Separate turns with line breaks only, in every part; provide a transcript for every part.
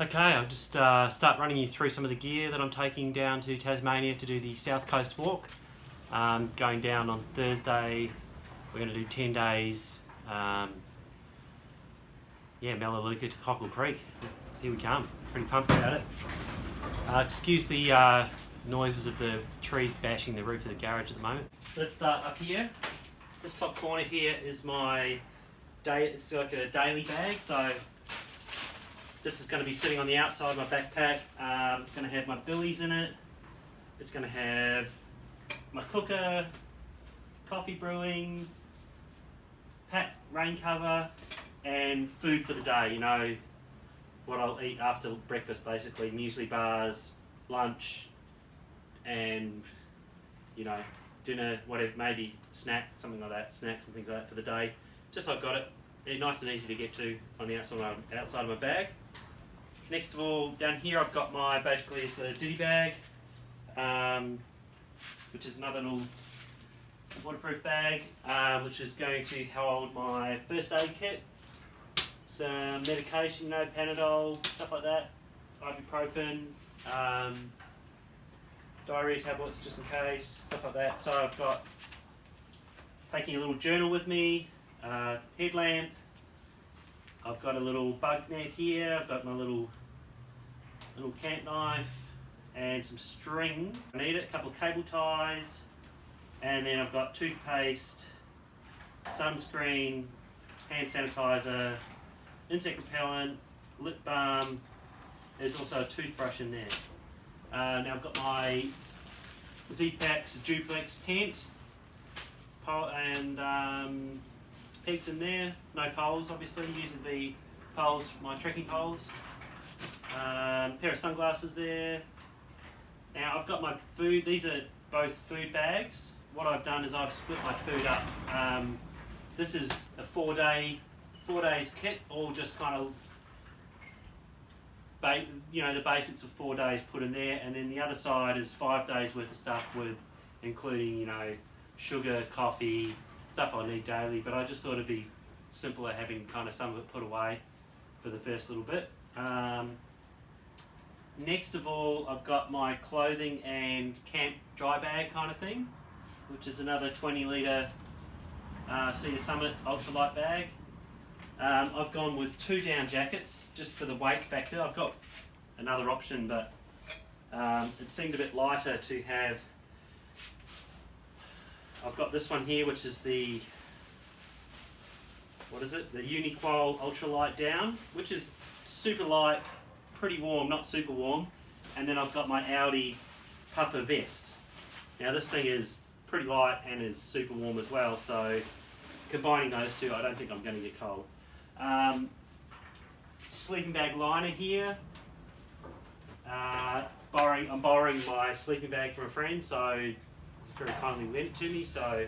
Okay, I'll just start running you through some of the gear that I'm taking down to Tasmania to do the South Coast Walk. Going down on Thursday, we're going to do 10 days, Melaleuca to Cockle Creek. Here we come, pretty pumped about it. Excuse the noises of the trees bashing the roof of the garage at the moment. Let's start up here. This top corner here is my it's like a daily bag, so this is going to be sitting on the outside of my backpack. It's going to have my billies in it. It's going to have my cooker, coffee brewing, rain cover, and food for the day. You know, what I'll eat after breakfast, basically muesli bars, lunch, and dinner, whatever, maybe snacks and things like that for the day. Just so I've got it. They're nice and easy to get to on the outside of my bag. Next of all, down here I've got basically it's a ditty bag, which is another little waterproof bag, which is going to hold my first aid kit, some medication, Panadol, stuff like that, ibuprofen, diarrhea tablets just in case, stuff like that. So I've got taking a little journal with me, headlamp. I've got a little bug net here. I've got my little camp knife and some string. I need it, a couple of cable ties, and then I've got toothpaste, sunscreen, hand sanitizer, insect repellent, lip balm. There's also a toothbrush in there. Now I've got my Z-Packs duplex tent and pegs in there. No poles, obviously, using the poles for my trekking poles. Pair of sunglasses there. Now I've got my food. These are both food bags. What I've done is I've split my food up. This is a 4 days kit, all just kind of the basics of 4 days put in there, and then the other side is 5 days worth of stuff including sugar, coffee, stuff I need daily. But I just thought it'd be simpler having kind of some of it put away for the first little bit. Next of all, I've got my clothing and camp dry bag kind of thing, which is another 20 litre Cedar Summit ultralight bag. I've gone with 2 down jackets just for the weight factor. I've got another option, but it seemed a bit lighter to have. I've got this one here, which is the Uniqual ultralight down, which is super light, pretty warm, not super warm. And then I've got my Audi puffer vest. Now this thing is pretty light and is super warm as well, so combining those two, I don't think I'm going to get cold. Sleeping bag liner here. I'm borrowing my sleeping bag from a friend, so he's very kindly lent it to me, so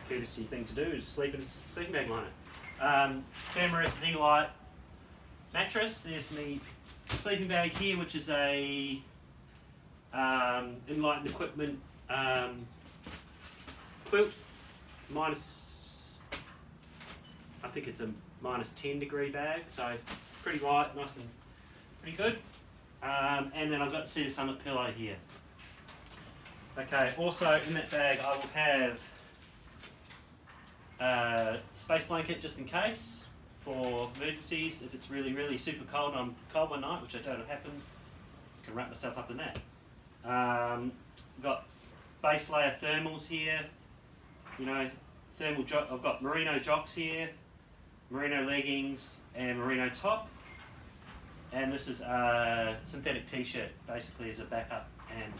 courtesy thing to do is sleep in a sleeping bag liner. Thermarest Z-Lite mattress. There's my sleeping bag here, which is a Enlightened Equipment quilt, I think it's a minus 10 degree bag, so pretty light, nice and pretty good. And then I've got Cedar Summit pillow here. Okay, also in that bag I will have a space blanket just in case for emergencies. If it's really, really super cold and I'm cold one night, which I don't happen, I can wrap myself up in that. I've got base layer thermals here, I've got merino jocks here, merino leggings and merino top, and this is a synthetic t-shirt basically as a backup. And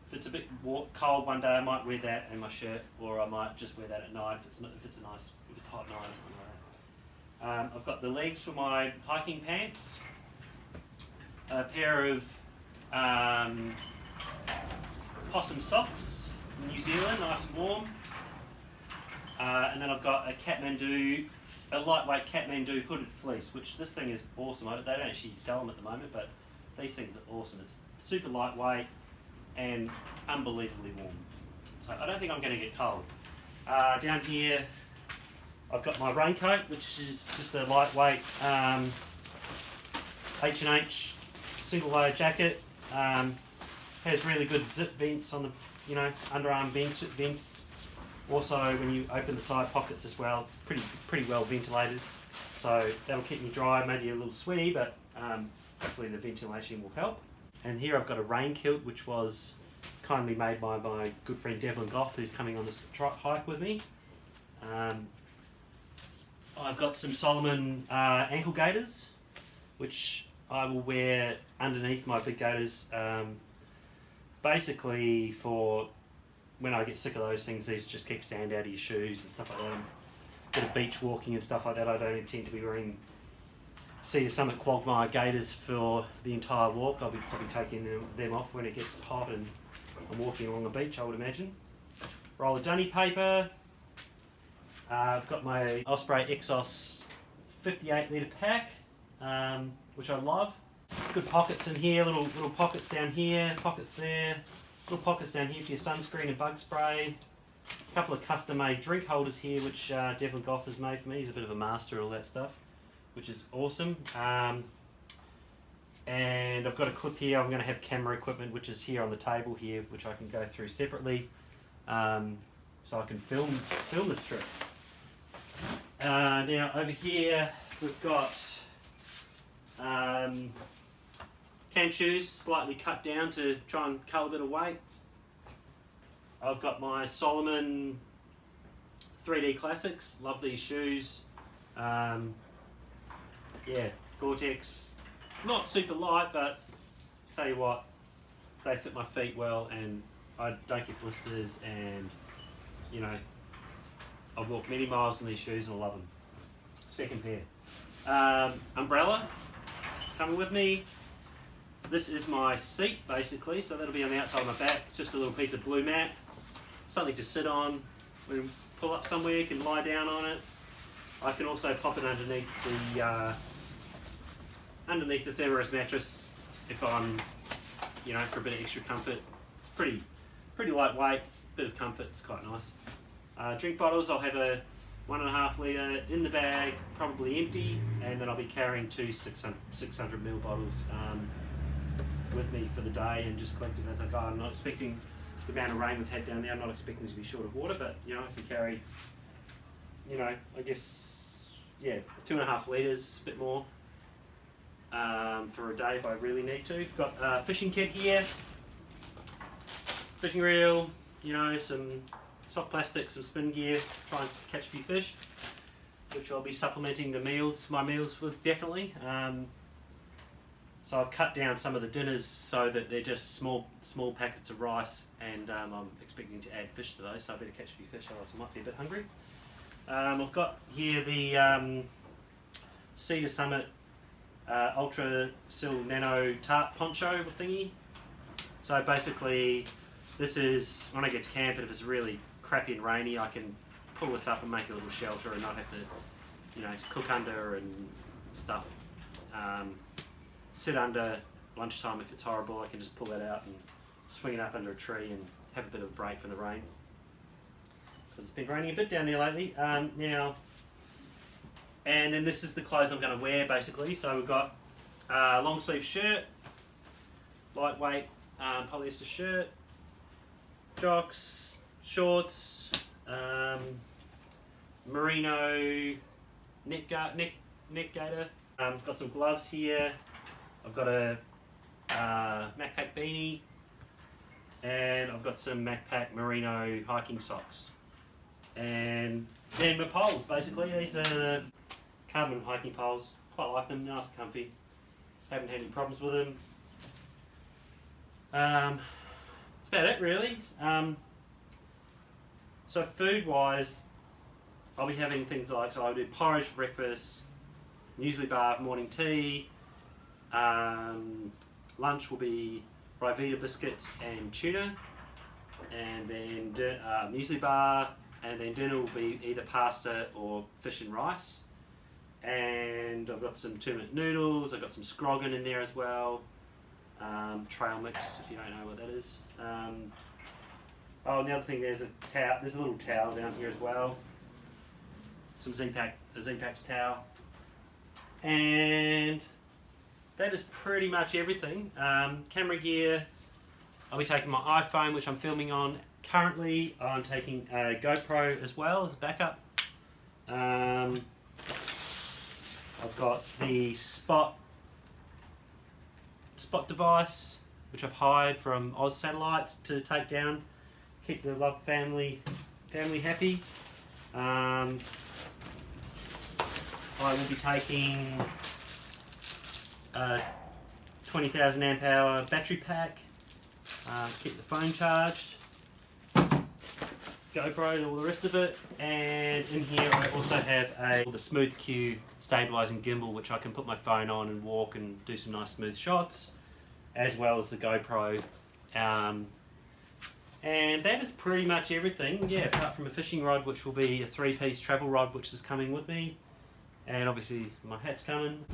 if it's a bit cold one day, I might wear that and my shirt, or I might just wear that at night if it's a hot night or something like that. I've got the legs for my hiking pants, a pair of possum socks from New Zealand, nice and warm. And then I've got a lightweight Kathmandu hooded fleece, which this thing is awesome. They don't actually sell them at the moment, but these things are awesome. It's super lightweight and unbelievably warm. So I don't think I'm going to get cold. Down here I've got my raincoat, which is just a lightweight H&H single layer jacket. Has really good zip vents on the, underarm vents. Also, when you open the side pockets as well, it's pretty well ventilated. So that'll keep me dry, maybe a little sweaty, but hopefully the ventilation will help. And here I've got a rain kilt, which was kindly made by my good friend Devlin Goff, who's coming on this hike with me. I've got some Solomon ankle gaiters, which I will wear underneath my big gaiters. Basically, for when I get sick of those things, these just keep sand out of your shoes and stuff like that. Bit of beach walking and stuff like that. I don't intend to be wearing Cedar Summit Quagmire gaiters for the entire walk. I'll be probably taking them off when it gets hot and I'm walking along the beach, I would imagine. Roll of dunny paper. I've got my Osprey Exos 58 litre pack, which I love. Good pockets in here, little pockets down here, pockets there, little pockets down here for your sunscreen and bug spray. A couple of custom made drink holders here, which Devlin Goff has made for me. He's a bit of a master of all that stuff, which is awesome. And I've got a clip here. I'm going to have camera equipment, which is here on the table here, which I can go through separately, so I can film this trip. Now over here we've got camp shoes, slightly cut down to try and cut a bit of weight. I've got my Solomon 3D Classics. Love these shoes. Yeah, Gore-Tex. Not super light, but tell you what, they fit my feet well, and I don't get blisters, and I've walked many miles in these shoes and I love them. Second pair. Umbrella is coming with me. This is my seat basically, so that'll be on the outside of my back. It's just a little piece of blue mat, something to sit on. When you pull up somewhere, you can lie down on it. I can also pop it underneath the Thermarest mattress if I'm, for a bit of extra comfort. It's pretty lightweight, bit of comfort. It's quite nice. Drink bottles, I'll have a 1.5 litre in the bag, probably empty, and then I'll be carrying two 600ml bottles with me for the day and just collect it as I go. I'm not expecting the amount of rain we've had down there. I'm not expecting to be short of water, but I can carry, I guess, 2.5 litres, a bit more, for a day if I really need to. Got a fishing kit here, fishing reel, some soft plastic, some spin gear, try and catch a few fish, which I'll be supplementing my meals with definitely. So I've cut down some of the dinners so that they're just small packets of rice, and I'm expecting to add fish to those, so I better catch a few fish, otherwise I might be a bit hungry. I've got here the Cedar Summit Ultra Sil Nano Tarp Poncho thingy. So basically, this is when I get to camp, and if it's really crappy and rainy, I can pull this up and make a little shelter and not have to, to cook under and stuff. Sit under lunchtime if it's horrible. I can just pull that out and swing it up under a tree and have a bit of a break from the rain, because it's been raining a bit down there lately. Now, and then this is the clothes I'm going to wear basically. So we've got a long sleeve shirt, lightweight polyester shirt, jocks, shorts, merino neck gaiter. Got some gloves here. I've got a MacPack beanie, and I've got some MacPack merino hiking socks. And then my poles, basically. These are the carbon hiking poles. Quite like them, nice and comfy. Haven't had any problems with them. That's about it really. So food wise, I'll be having things like, so I'll do porridge for breakfast, muesli bar for morning tea. Lunch will be Rivita biscuits and tuna, and then muesli bar, and then dinner will be either pasta or fish and rice. And I've got some 2-minute noodles, I've got some scroggin in there as well, trail mix if you don't know what that is. Oh, and the other thing, there's a little towel down here as well. some Z-Packs towel, and that is pretty much everything. Camera gear, I'll be taking my iPhone, which I'm filming on currently. I'm taking a GoPro as well as backup. I've got the Spot device, which I've hired from Oz Satellites to take down, keep the love family happy. I will be taking a 20,000 amp hour battery pack to keep the phone charged, GoPro and all the rest of it, and in here I also have the Smooth Q stabilising gimbal, which I can put my phone on and walk and do some nice smooth shots, as well as the GoPro. And that is pretty much everything, yeah, apart from a fishing rod, which will be a 3-piece travel rod, which is coming with me, and obviously my hat's coming.